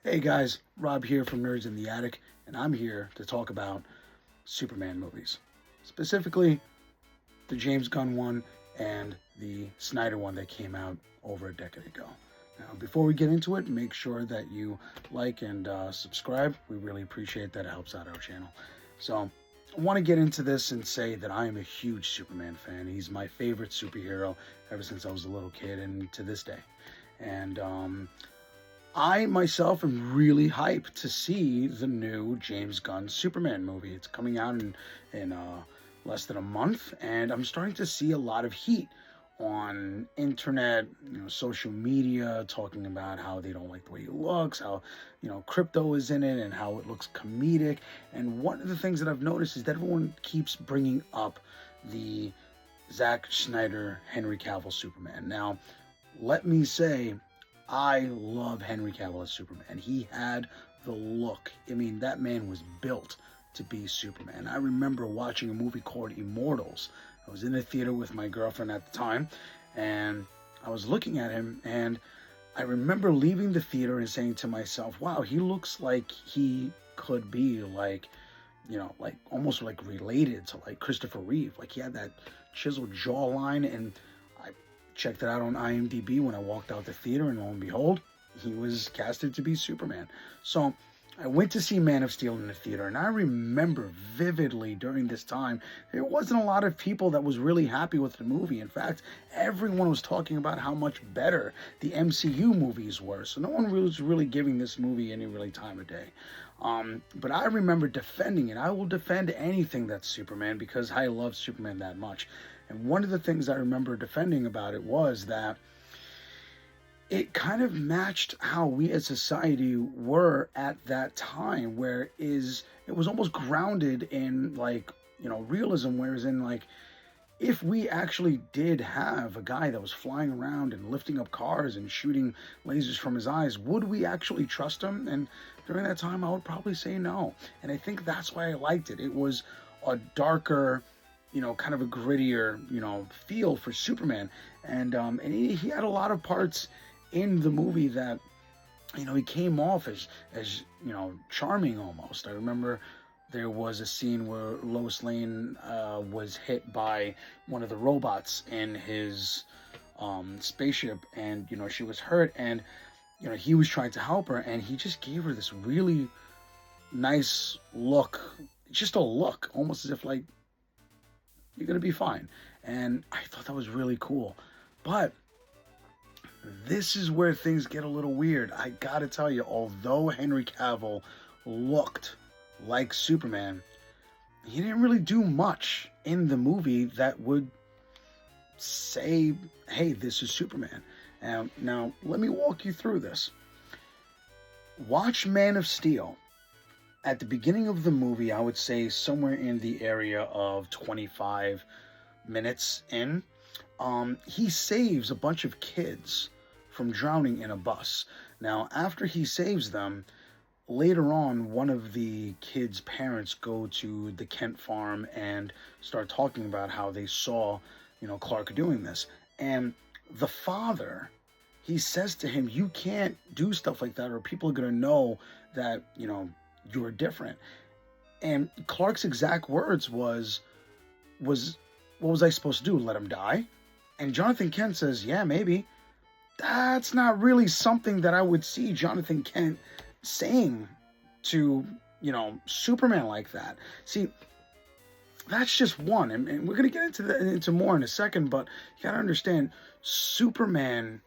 Hey guys, Rob here from Nerds in the Attic, and I'm here to talk about Superman movies. Specifically, the James Gunn one and the Snyder one that came out over a decade ago. Now, before we get into it, make sure that you like and subscribe. We really appreciate that. It helps out our channel. So, I want to get into this and say that I am a huge Superman fan. He's my favorite superhero ever since I was a little kid and to this day. And I myself am really hyped to see the new James Gunn Superman movie. It's coming out in less than a month, and I'm starting to see a lot of heat on internet, social media, talking about how they don't like the way he looks, how crypto is in it, and how it looks comedic. And one of the things that I've noticed is that everyone keeps bringing up the Zack Snyder Henry Cavill Superman. Now, let me say, I love Henry Cavill as Superman. He had the look. I mean, that man was built to be Superman. I remember watching a movie called Immortals. I was in the theater with my girlfriend at the time, and I was looking at him, and I remember leaving the theater and saying to myself, wow, he looks like he could be like, like almost like related to like Christopher Reeve. Like he had that chiseled jawline, and I checked it out on IMDb when I walked out the theater, and lo and behold, he was casted to be Superman. So I went to see Man of Steel in the theater, and I remember vividly during this time, there wasn't a lot of people that was really happy with the movie. In fact, everyone was talking about how much better the MCU movies were, so no one was really giving this movie any really time of day. But I remember defending it. I will defend anything that's Superman because I love Superman that much. And one of the things I remember defending about it was that it kind of matched how we as society were at that time, where it was almost grounded in like, realism, whereas in like, if we actually did have a guy that was flying around and lifting up cars and shooting lasers from his eyes, would we actually trust him? And during that time, I would probably say no. And I think that's why I liked it. It was a darker, kind of a grittier, feel for Superman. And he had a lot of parts in the movie that, he came off as charming almost. I remember there was a scene where Lois Lane was hit by one of the robots in his spaceship, and she was hurt, and he was trying to help her, and he just gave her this really nice look, just a look, almost as if like, you're gonna be fine. And I thought that was really cool. But this is where things get a little weird. I gotta tell you, although Henry Cavill looked like Superman, he didn't really do much in the movie that would say, hey, this is Superman. Now, let me walk you through this. Watch Man of Steel. At the beginning of the movie, I would say somewhere in the area of 25 minutes in, he saves a bunch of kids from drowning in a bus. Now, after he saves them, later on, one of the kids' parents go to the Kent farm and start talking about how they saw, Clark doing this. And the father, he says to him, you can't do stuff like that or people are going to know that, you're different. And Clark's exact words was, what was I supposed to do? Let him die? And Jonathan Kent says, yeah, maybe. That's not really something that I would see Jonathan Kent saying to, Superman like that. See, that's just one. And we're going to get into more in a second, but you got to understand, Superman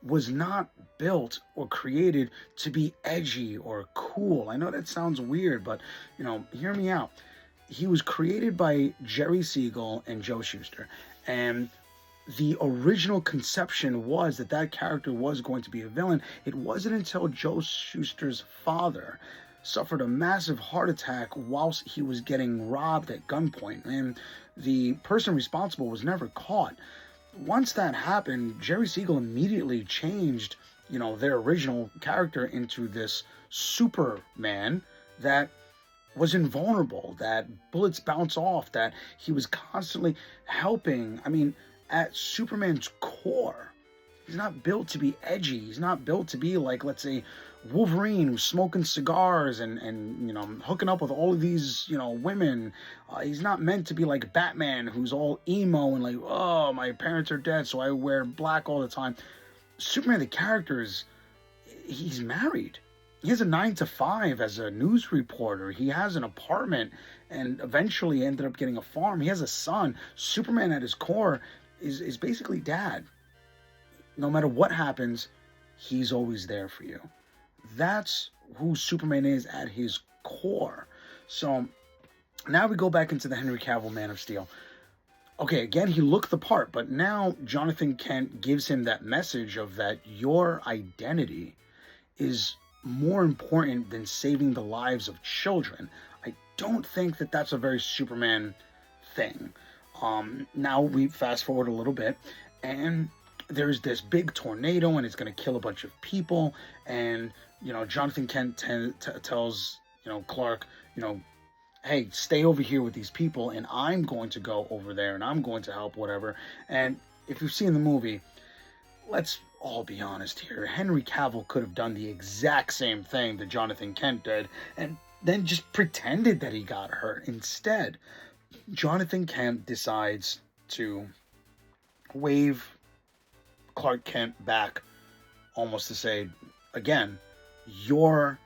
was not built or created to be edgy or cool. I know that sounds weird, but, hear me out. He was created by Jerry Siegel and Joe Shuster. And the original conception was that character was going to be a villain. It wasn't until Joe Shuster's father suffered a massive heart attack whilst he was getting robbed at gunpoint, and the person responsible was never caught. Once that happened, Jerry Siegel immediately changed, their original character into this Superman that was invulnerable, that bullets bounce off, that he was constantly helping. I mean, at Superman's core, He's not built to be edgy. He's not built to be like, let's say, Wolverine, who's smoking cigars and hooking up with all of these, women. He's not meant to be like Batman, who's all emo and like, oh, my parents are dead, so I wear black all the time. Superman, the character, he's married. He has a 9 to 5 as a news reporter. He has an apartment and eventually ended up getting a farm. He has a son. Superman at his core is basically dad. No matter what happens, he's always there for you. That's who Superman is at his core. So now we go back into the Henry Cavill Man of Steel. Okay, again, he looked the part, but now Jonathan Kent gives him that message of that your identity is more important than saving the lives of children. I don't think that that's a very Superman thing. Now we fast forward a little bit, and there's this big tornado, and it's going to kill a bunch of people, and Jonathan Kent tells Clark, hey, stay over here with these people, and I'm going to go over there, and I'm going to help, whatever. And if you've seen the movie, let's all be honest here. Henry Cavill could have done the exact same thing that Jonathan Kent did, and then just pretended that he got hurt. Instead, Jonathan Kent decides to wave Clark Kent back, almost to say, again, your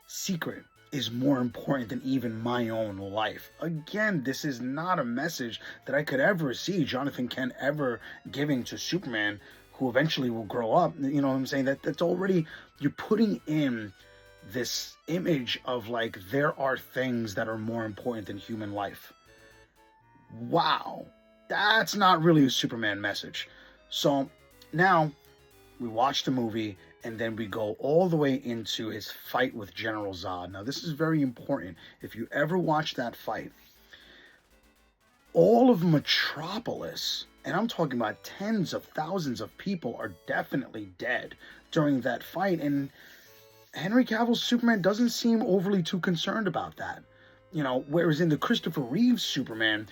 secret is more important than even my own life. Again, this is not a message that I could ever see Jonathan Kent ever giving to Superman, who eventually will grow up. You know what I'm saying? That's already, you're putting in this image of like, there are things that are more important than human life. Wow. That's not really a Superman message. So now we watch the movie, and then we go all the way into his fight with General Zod. Now, this is very important. If you ever watch that fight, all of Metropolis, and I'm talking about tens of thousands of people, are definitely dead during that fight. And Henry Cavill's Superman doesn't seem overly too concerned about that. Whereas in the Christopher Reeves Superman,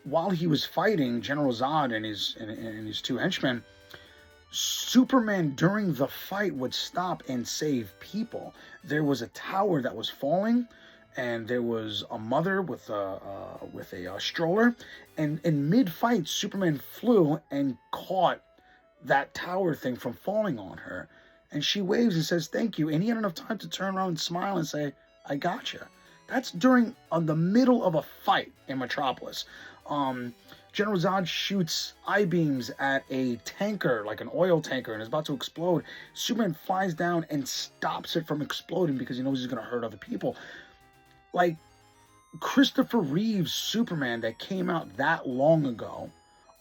while he was fighting General Zod and his two henchmen, Superman during the fight would stop and save people. There was a tower that was falling, and there was a mother with a stroller, and in mid-fight, Superman flew and caught that tower thing from falling on her, and she waves and says thank you, and he had enough time to turn around and smile and say, I gotcha. That's during the middle of a fight in Metropolis. General Zod shoots I-beams at a tanker, like an oil tanker, and is about to explode. Superman flies down and stops it from exploding because he knows he's going to hurt other people. Like, Christopher Reeve's Superman that came out that long ago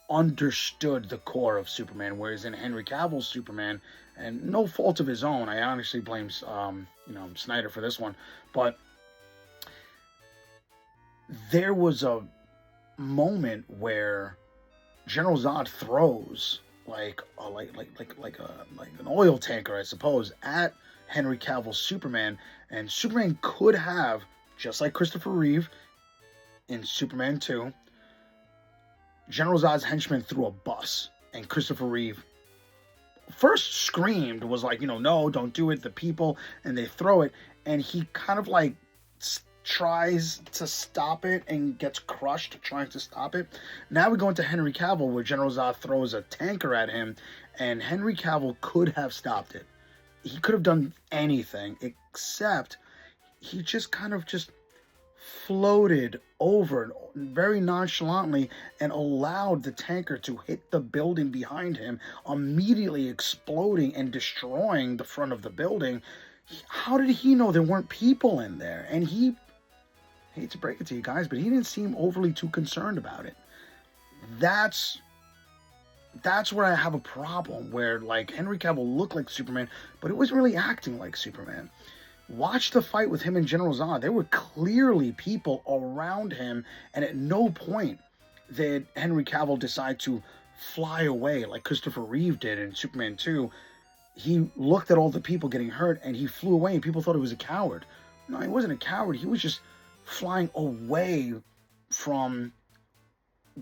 understood the core of Superman, whereas in Henry Cavill's Superman, and no fault of his own, I honestly blame Snyder for this one, but there was a moment where General Zod throws like an oil tanker, I suppose, at Henry Cavill's Superman, and Superman could have, just like Christopher Reeve in Superman 2, General Zod's henchman threw a bus, and Christopher Reeve first screamed, was like, no, don't do it, the people, and they throw it, and he kind of like tries to stop it and gets crushed trying to stop it. Now we go into Henry Cavill, where General Zod throws a tanker at him, and Henry Cavill could have stopped it. He could have done anything, except he just kind of just floated over very nonchalantly and allowed the tanker to hit the building behind him, immediately exploding and destroying the front of the building. How did he know there weren't people in there? And he, I hate to break it to you guys, but he didn't seem overly too concerned about it. That's where I have a problem, where like Henry Cavill looked like Superman, but it wasn't really acting like Superman. Watch the fight with him and General Zod. There were clearly people around him, and at no point did Henry Cavill decide to fly away like Christopher Reeve did in Superman 2. He looked at all the people getting hurt, and he flew away, and people thought he was a coward. No, he wasn't a coward. He was just flying away from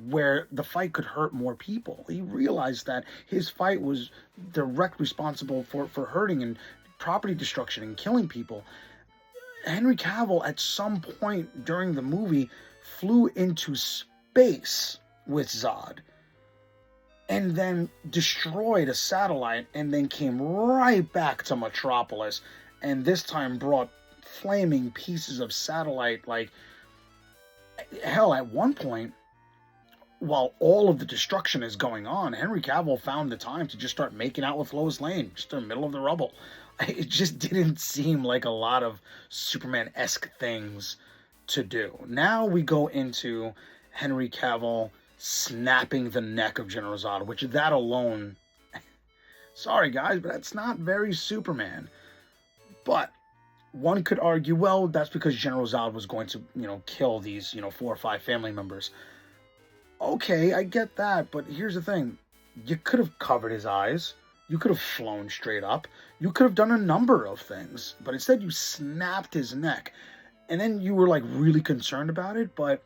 where the fight could hurt more people. He realized that his fight was direct responsible for hurting and property destruction and killing people. Henry Cavill, at some point during the movie, flew into space with Zod and then destroyed a satellite and then came right back to Metropolis and this time brought flaming pieces of satellite. Like, hell, at one point, while all of the destruction is going on, Henry Cavill found the time to just start making out with Lois Lane, just in the middle of the rubble. It just didn't seem like a lot of Superman-esque things to do. Now we go into Henry Cavill snapping the neck of General Zod, which that alone, sorry guys, but that's not very Superman. But one could argue, well, that's because General Zod was going to, kill these, 4 or 5 family members. Okay, I get that, but here's the thing. You could have covered his eyes. You could have flown straight up. You could have done a number of things, but instead you snapped his neck. And then you were like really concerned about it, but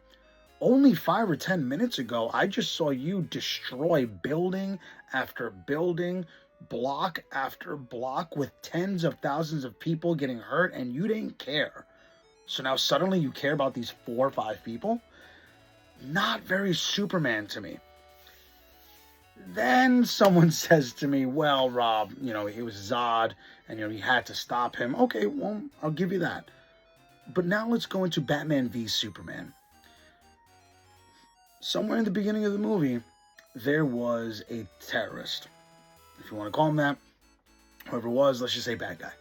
only 5 or 10 minutes ago, I just saw you destroy building after building, block after block, with tens of thousands of people getting hurt, and you didn't care. So now suddenly you care about these 4 or 5 people? Not very Superman to me. Then someone says to me, well, Rob, it was Zod, and, he had to stop him. Okay, well, I'll give you that. But now let's go into Batman v Superman. Somewhere in the beginning of the movie, there was a terrorist. If you want to call him that, whoever it was, let's just say bad guy.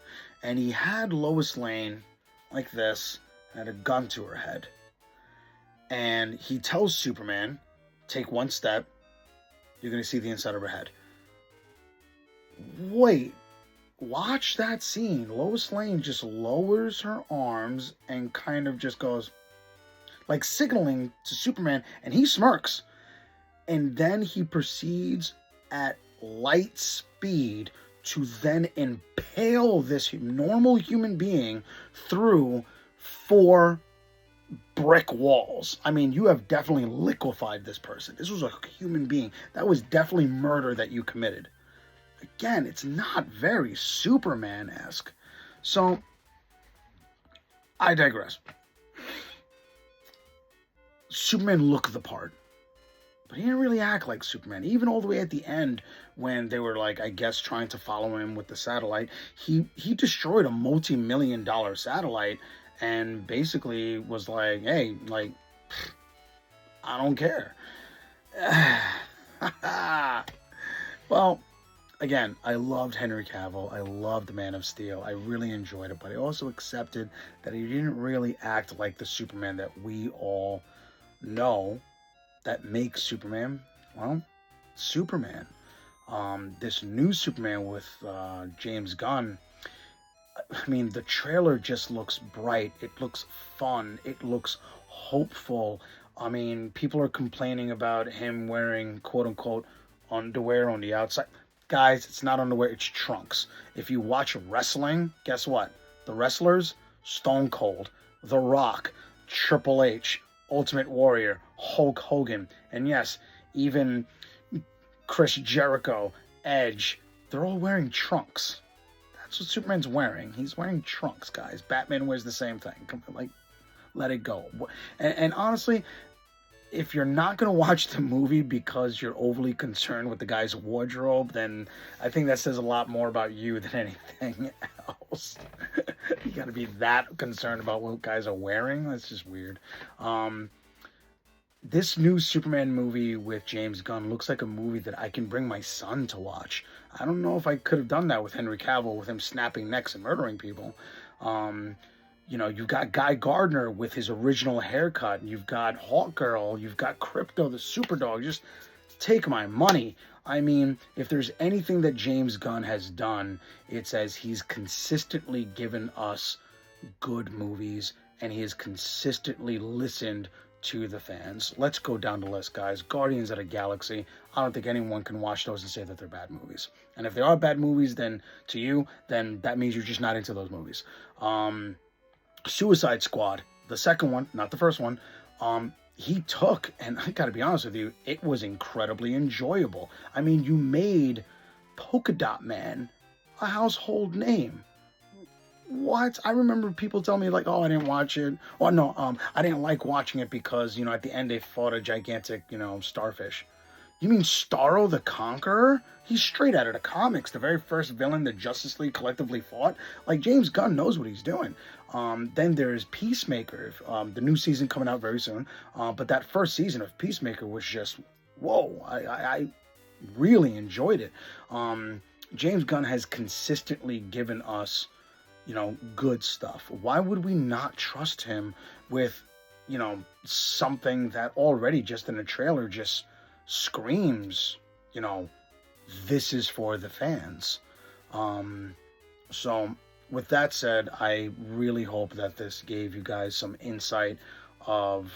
And he had Lois Lane like this, and had a gun to her head. And he tells Superman, take one step, you're going to see the inside of her head. Wait, watch that scene. Lois Lane just lowers her arms and kind of just goes, like signaling to Superman, and he smirks. And then he proceeds at light speed to then impale this normal human being through 4 brick walls. I mean, you have definitely liquefied this person. This was a human being. That was definitely murder that you committed. Again, it's not very Superman-esque. So, I digress. Superman looked the part, but he didn't really act like Superman. Even all the way at the end, when they were like, I guess, trying to follow him with the satellite, he destroyed a multi-million-dollar satellite and basically was like, hey, like, I don't care. Well, again, I loved Henry Cavill. I loved Man of Steel. I really enjoyed it, but I also accepted that he didn't really act like the Superman that we all know that makes Superman, well, Superman. This new Superman with James Gunn, I mean, the trailer just looks bright. It looks fun. It looks hopeful. I mean, people are complaining about him wearing, quote-unquote, underwear on the outside. Guys, it's not underwear, it's trunks. If you watch wrestling, guess what? The wrestlers, Stone Cold, The Rock, Triple H, Ultimate Warrior, Hulk Hogan, and yes, even Chris Jericho, Edge, they're all wearing trunks. That's what Superman's wearing. He's wearing trunks, guys. Batman wears the same thing. Like, let it go. And honestly, if you're not going to watch the movie because you're overly concerned with the guy's wardrobe, then I think that says a lot more about you than anything else. You got to be that concerned about what guys are wearing? That's just weird. This new Superman movie with James Gunn looks like a movie that I can bring my son to watch. I don't know if I could have done that with Henry Cavill, with him snapping necks and murdering people. You've got Guy Gardner with his original haircut. You've got Hawkgirl. You've got Krypto the Superdog. Just take my money. I mean, if there's anything that James Gunn has done, it's as he's consistently given us good movies, and he has consistently listened to the fans. Let's go down the list, guys. Guardians of the Galaxy. I don't think anyone can watch those and say that they're bad movies. And if they are bad movies, then to you, then that means you're just not into those movies. Suicide Squad, the second one, not the first one. he took, and I gotta be honest with you, it was incredibly enjoyable. I mean, you made Polka Dot Man a household name. What? I remember people telling me like, "Oh, I didn't watch it." Or no, I didn't like watching it because at the end they fought a gigantic, starfish. You mean Starro the Conqueror? He's straight out of the comics. The very first villain the Justice League collectively fought. Like, James Gunn knows what he's doing. Then there's Peacemaker. The new season coming out very soon. But that first season of Peacemaker was just, whoa. I really enjoyed it. James Gunn has consistently given us, good stuff. Why would we not trust him with, something that already just in a trailer just screams, this is for the fans. So with that said, I really hope that this gave you guys some insight of,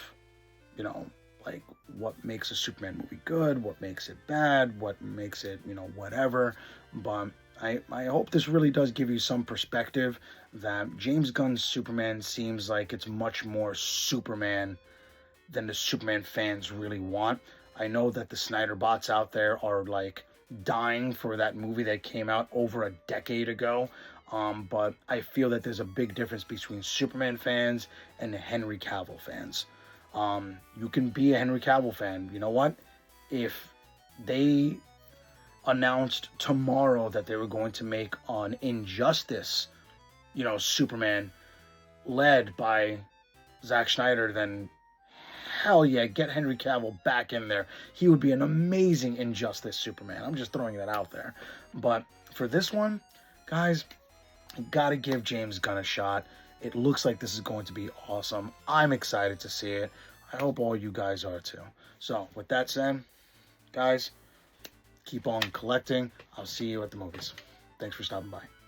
like what makes a Superman movie good, what makes it bad, what makes it, whatever. But I hope this really does give you some perspective that James Gunn's Superman seems like it's much more Superman than the Superman fans really want. I know that the Snyder bots out there are like dying for that movie that came out over a decade ago. But I feel that there's a big difference between Superman fans and Henry Cavill fans. You can be a Henry Cavill fan. You know what? If they announced tomorrow that they were going to make an Injustice, Superman led by Zack Snyder, then hell yeah, get Henry Cavill back in there. He would be an amazing Injustice Superman. I'm just throwing that out there. But for this one, guys, gotta give James Gunn a shot. It looks like this is going to be awesome. I'm excited to see it. I hope all you guys are too. So, with that said, guys, keep on collecting. I'll see you at the movies. Thanks for stopping by.